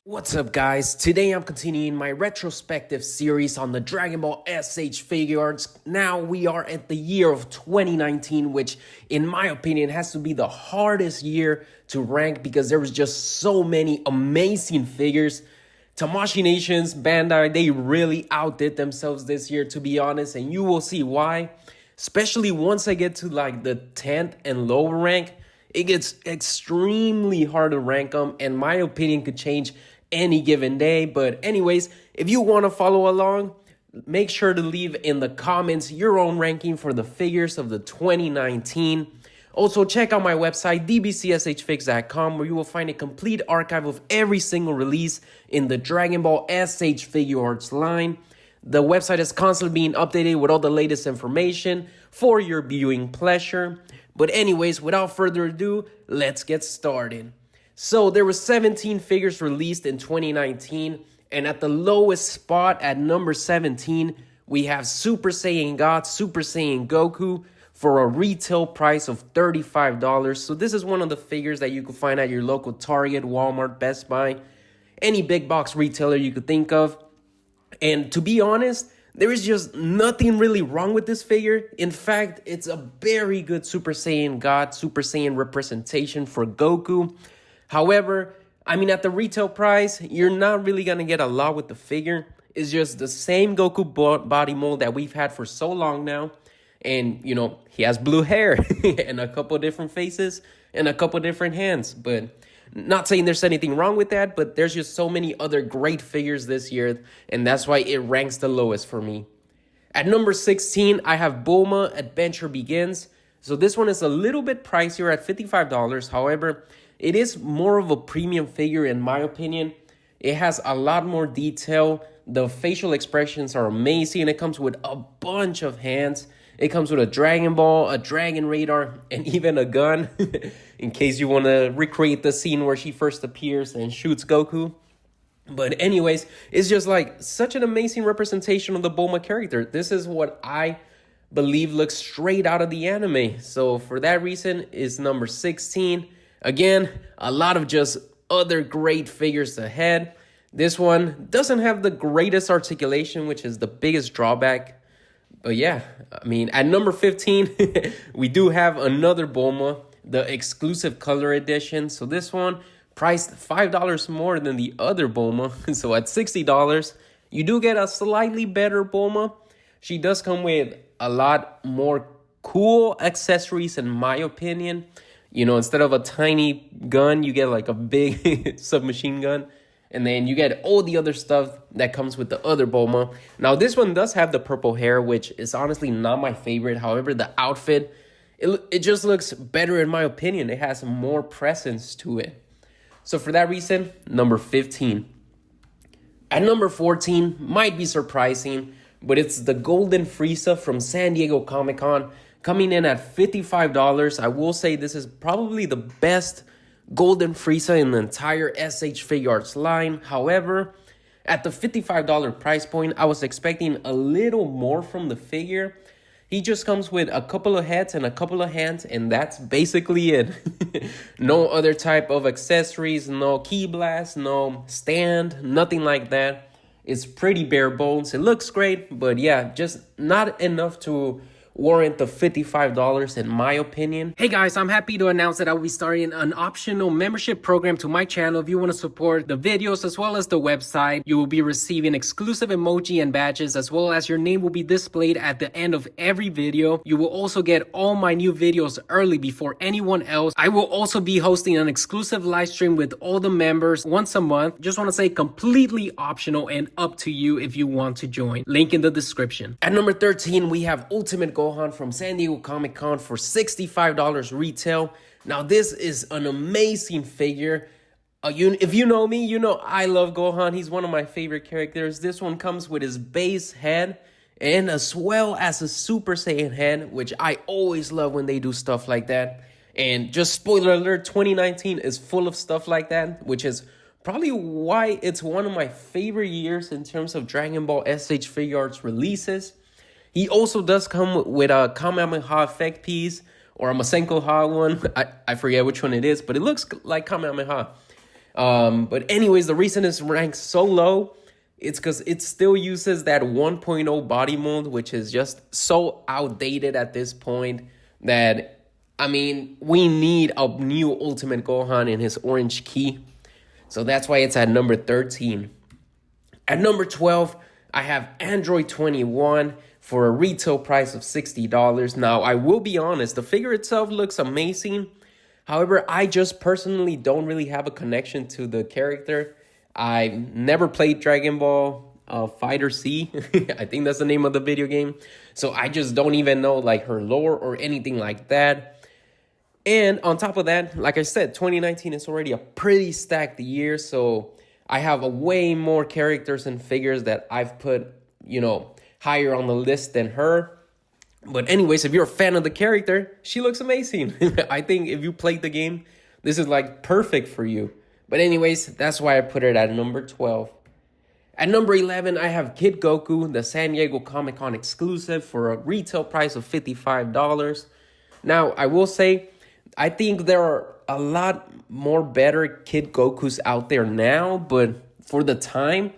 What's up, guys? Today I'm continuing my retrospective series on the Dragon Ball S.H. Figuarts. Now we are at the year of 2019, which in my opinion has to be the hardest year to rank because there was just so many amazing figures. Tamashii Nations, Bandai, they really outdid themselves this year, to be honest, and you will see why. Especially once I get to like the 10th and lower rank, it gets extremely hard to rank them, and my opinion could change any given day. But anyways, if you want to follow along, make sure to leave in the comments your own ranking for the figures of the 2019. Also, check out my website, DBZSHFIGS.com, where you will find a complete archive of every single release in the Dragon Ball S.H. Figuarts line. The website is constantly being updated with all the latest information for your viewing pleasure. But anyways, without further ado, let's get started. So there were 17 figures released in 2019, and at the lowest spot at number 17, we have Super Saiyan God, Super Saiyan Goku for a retail price of $35. So this is one of the figures that you can find at your local Target, Walmart, Best Buy, any big box retailer you could think of. And to be honest, there is just nothing really wrong with this figure. In fact, it's a very good Super Saiyan God, Super Saiyan representation for Goku. However, I mean, at the retail price, you're not really going to get a lot with the figure. It's just the same Goku body mold that we've had for so long now. And, you know, he has blue hair and a couple different faces and a couple different hands. But not saying there's anything wrong with that, but there's just so many other great figures this year. And that's why it ranks the lowest for me. At number 16, I have Bulma Adventure Begins. So this one is a little bit pricier at $55. However, it is more of a premium figure in my opinion. It has a lot more detail. The facial expressions are amazing. It comes with a bunch of hands. It comes with a Dragon Ball, a Dragon Radar, and even a gun. In case you want to recreate the scene where she first appears and shoots Goku. But anyways, it's just like such an amazing representation of the Bulma character. This is what I believe looks straight out of the anime. So for that reason, it's number 16. Again, a lot of just other great figures ahead. This one doesn't have the greatest articulation, which is the biggest drawback. But yeah, I mean, at number 15, we do have another Bulma, the exclusive color edition. So this one priced $5 more than the other Bulma. So at $60, you do get a slightly better Bulma. She does come with a lot more cool accessories, in my opinion. You know, instead of a tiny gun, you get like a big submachine gun. And then you get all the other stuff that comes with the other Bulma. Now, this one does have the purple hair, which is honestly not my favorite. However, the outfit, it just looks better in my opinion. It has more presence to it. So for that reason, number 15. At number 14, might be surprising, but it's the Golden Frieza from San Diego Comic-Con. Coming in at $55, I will say this is probably the best Golden Frieza in the entire S.H. Figuarts line. However, at the $55 price point, I was expecting a little more from the figure. He just comes with a couple of heads and a couple of hands, and that's basically it. No other type of accessories, no key blast, no stand, nothing like that. It's pretty bare bones. It looks great, but yeah, just not enough to warrant the $55 in my opinion. Hey guys, I'm happy to announce that I will be starting an optional membership program to my channel. If you want to support the videos as well as the website, you will be receiving exclusive emoji and badges, as well as your name will be displayed at the end of every video. You will also get all my new videos early before anyone else. I will also be hosting an exclusive live stream with all the members once a month. Just want to say completely optional and up to you if you want to join. Link in the description. At number 13, we have Ultimate Gohan from San Diego Comic-Con for $65 retail. Now, this is an amazing figure. If you know me, you know I love Gohan. He's one of my favorite characters. This one comes with his base head and as well as a Super Saiyan head, which I always love when they do stuff like that. And just spoiler alert, 2019 is full of stuff like that, which is probably why it's one of my favorite years in terms of Dragon Ball S.H. Figuarts releases. He also does come with a Kamehameha effect piece or a Masenko Ha one. I forget which one it is, but it looks like Kamehameha. But anyways, the reason it's ranked so low, it's because it still uses that 1.0 body mold, which is just so outdated at this point that, I mean, we need a new Ultimate Gohan in his orange key. So that's why it's at number 13. At number 12, I have Android 21 for a retail price of $60. Now, I will be honest, the figure itself looks amazing. However, I just personally don't really have a connection to the character. I never played Dragon Ball Fighter C. I think that's the name of the video game. So I just don't even know like her lore or anything like that. And on top of that, like I said, 2019 is already a pretty stacked year. So I have a way more characters and figures that I've put, higher on the list than her. But anyways, if you're a fan of the character, she looks amazing. I think if you played the game, this is like perfect for you. But anyways, that's why I put it at number 12. At number 11, I have Kid Goku, the San Diego Comic-Con exclusive for a retail price of $55. Now, I will say, I think there are a lot more better Kid Gokus out there now, but for the time,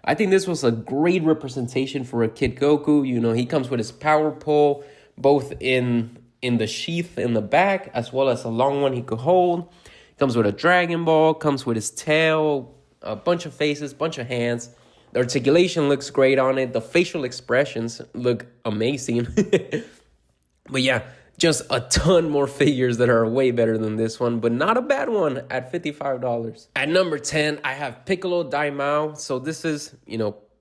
I think this was a great representation for a Kid Goku. He comes with his power pole, both in the sheath in the back, as well as a long one he could hold. Comes with a Dragon Ball, comes with his tail, a bunch of faces, bunch of hands. The articulation looks great on it. The facial expressions look amazing. But yeah, just a ton more figures that are way better than this one, but not a bad one at $55. At number 10, I have Piccolo Daimao. So this is,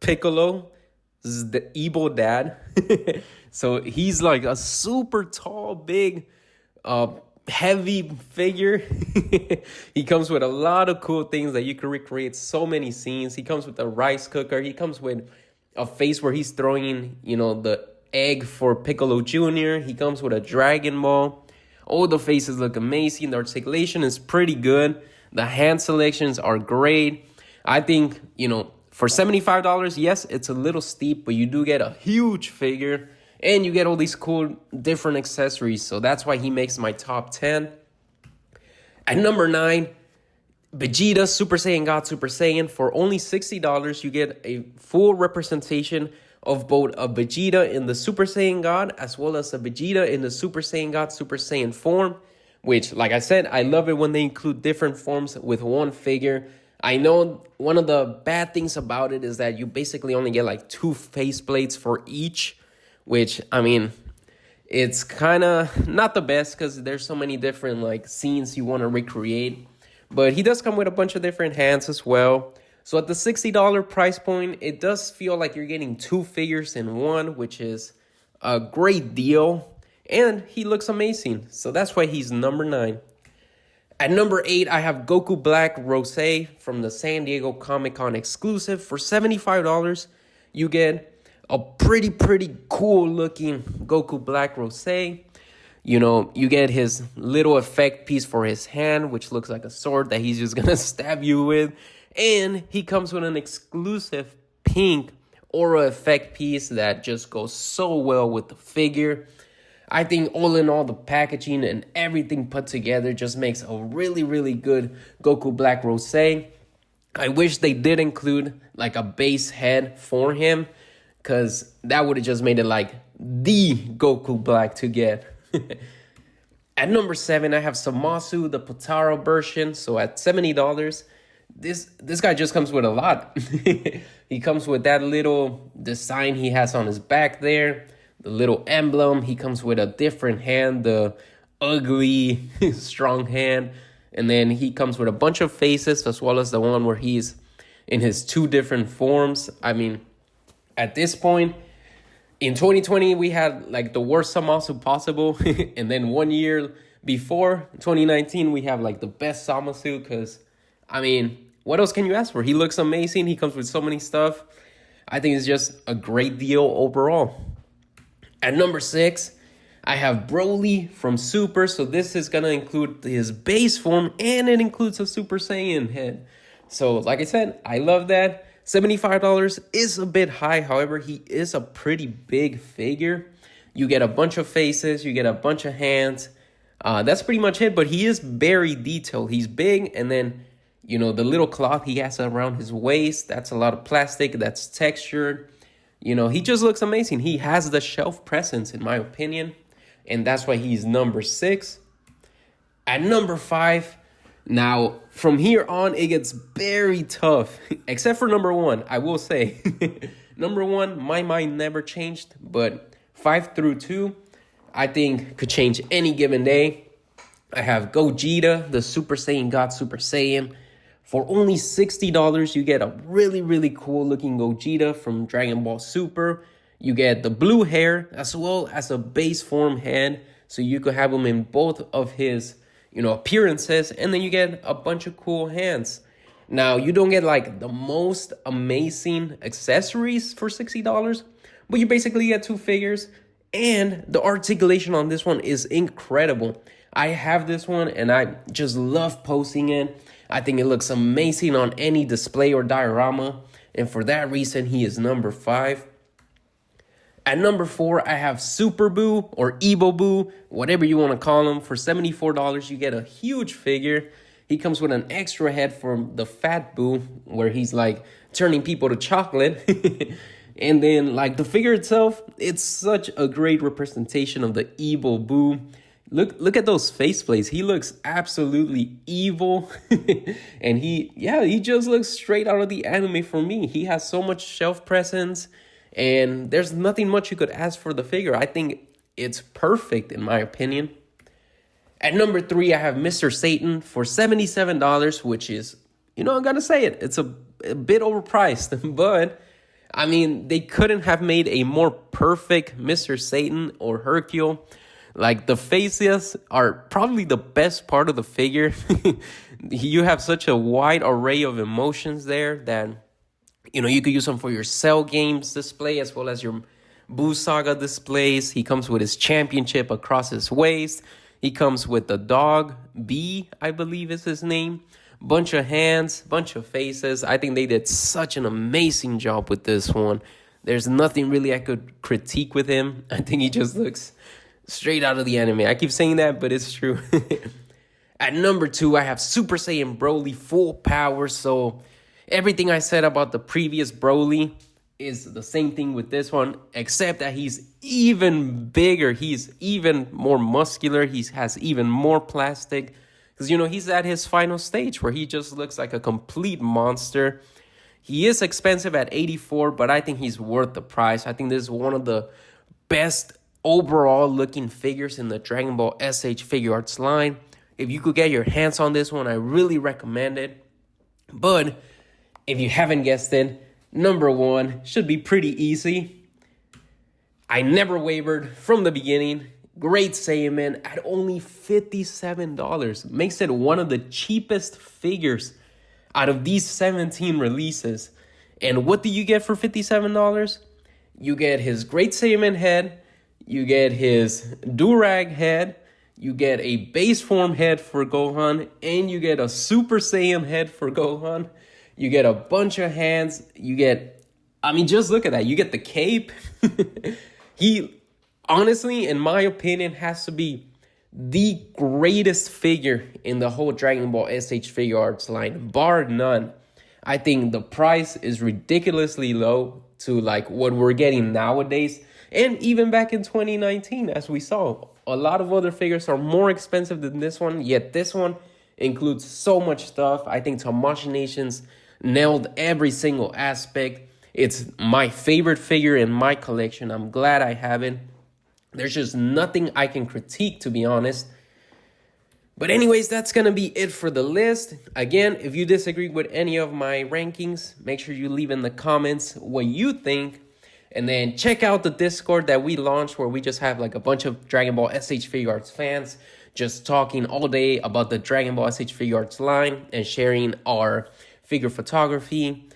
Piccolo. This is the evil dad. So he's like a super tall, big, heavy figure. He comes with a lot of cool things that you can recreate so many scenes. He comes with a rice cooker. He comes with a face where he's throwing, the egg for Piccolo Jr. He comes with a Dragon Ball. All the faces look amazing. The articulation is pretty good. The hand selections are great. I think, for $75, yes, it's a little steep, but you do get a huge figure. And you get all these cool different accessories. So that's why he makes my top 10. At number 9, Vegeta Super Saiyan God Super Saiyan. For only $60, you get a full representation of both a Vegeta in the Super Saiyan God as well as a Vegeta in the Super Saiyan God Super Saiyan form. Which, like I said, I love it when they include different forms with one figure. I know one of the bad things about it is that you basically only get like 2 faceplates for each. Which, I mean, it's kind of not the best because there's so many different like scenes you want to recreate. But he does come with a bunch of different hands as well. So at the $60 price point, it does feel like you're getting 2 figures in one, which is a great deal. And he looks amazing. So that's why he's number 9. At number 8, I have Goku Black Rose from the San Diego Comic-Con exclusive. For $75, you get a pretty cool looking Goku Black Rose. You get his little effect piece for his hand, which looks like a sword that he's just gonna stab you with. And he comes with an exclusive pink aura effect piece that just goes so well with the figure. I think all in all, the packaging and everything put together just makes a really good Goku Black Rose. I wish they did include like a base head for him, because that would have just made it like the Goku Black to get. At number 7, I have Zamasu, the Potaro version. So at $70, this guy just comes with a lot. He comes with that little design he has on his back there. The little emblem. He comes with a different hand. The ugly, strong hand. And then he comes with a bunch of faces, as well as the one where he's in his 2 different forms. I mean, at this point, in 2020, we had like the worst Zamasu possible. And then 1 year before, 2019, we have like the best Zamasu. Because, I mean, what else can you ask for? He looks amazing. He comes with so many stuff. I think it's just a great deal overall. At number 6, I have Broly from Super. So this is going to include his base form, and it includes a Super Saiyan head. So like I said, I love that. $75 is a bit high. However, he is a pretty big figure. You get a bunch of faces. You get a bunch of hands. That's pretty much it. But he is very detailed. He's big. And then, You know, the little cloth he has around his waist, that's a lot of plastic, that's textured. You know, he just looks amazing. He has the shelf presence, in my opinion, and that's why he's number 6. At number 5, now from here on, it gets very tough, except for number 1, I will say. Number 1, my mind never changed, but 5 through 2, I think could change any given day. I have Gogeta, the Super Saiyan God Super Saiyan. For only $60, you get a really, really cool looking Gogeta from Dragon Ball Super. You get the blue hair as well as a base form head. So you could have him in both of his, appearances. And then you get a bunch of cool hands. Now, you don't get like the most amazing accessories for $60, but you basically get 2 figures. And the articulation on this one is incredible. I have this one and I just love posting it. I think it looks amazing on any display or diorama. And for that reason, he is number 5. At number 4, I have Super Boo or Evo Boo, whatever you want to call him. For $74, you get a huge figure. He comes with an extra head from the Fat Boo, where he's like turning people to chocolate. And then like the figure itself, it's such a great representation of the Evil Boo. Look at those faceplates. He looks absolutely evil. And he just looks straight out of the anime for me. He has so much shelf presence. And there's nothing much you could ask for the figure. I think it's perfect in my opinion. At number 3, I have Mr. Satan for $77, which is, I'm going to say it. It's a bit overpriced. But, I mean, they couldn't have made a more perfect Mr. Satan or Hercule. Like, the faces are probably the best part of the figure. You have such a wide array of emotions there that, you could use them for your Cell Games display as well as your Boo Saga displays. He comes with his championship across his waist. He comes with the dog, B, I believe is his name. Bunch of hands, bunch of faces. I think they did such an amazing job with this one. There's nothing really I could critique with him. I think he just looks straight out of the anime. I keep saying that, but it's true. At number 2, I have Super Saiyan Broly Full Power. So everything I said about the previous Broly is the same thing with this one, except that he's even bigger. He's even more muscular. He has even more plastic. Because, he's at his final stage where he just looks like a complete monster. He is expensive at $84, but I think he's worth the price. I think this is one of the best overall looking figures in the Dragon Ball S.H.Figuarts line. If you could get your hands on this one, I really recommend it. But if you haven't guessed it, number 1 should be pretty easy. I never wavered from the beginning. Great Saiyaman at only $57. Makes it one of the cheapest figures out of these 17 releases. And what do you get for $57? You get his Great Saiyaman head. You get his Durag head. You get a base form head for Gohan. And you get a Super Saiyan head for Gohan. You get a bunch of hands. Just look at that. You get the cape. He, honestly, in my opinion, has to be the greatest figure in the whole Dragon Ball S.H.Figuarts line, bar none. I think the price is ridiculously low to like what we're getting nowadays. And even back in 2019, as we saw, a lot of other figures are more expensive than this one. Yet this one includes so much stuff. I think Tamashii Nations nailed every single aspect. It's my favorite figure in my collection. I'm glad I have it. There's just nothing I can critique, to be honest. But anyways, that's going to be it for the list. Again, if you disagree with any of my rankings, make sure you leave in the comments what you think. And then check out the Discord that we launched where we just have like a bunch of Dragon Ball S.H.Figuarts fans just talking all day about the Dragon Ball S.H.Figuarts line and sharing our figure photography.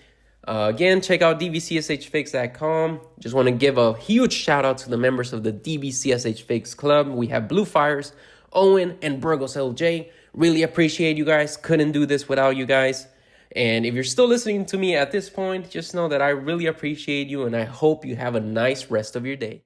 Again, check out DBZSHFIGS.com. Just want to give a huge shout out to the members of the DBZSHFIGS Club. We have Blue Fires, Owen, and Burgos LJ. Really appreciate you guys. Couldn't do this without you guys. And if you're still listening to me at this point, just know that I really appreciate you and I hope you have a nice rest of your day.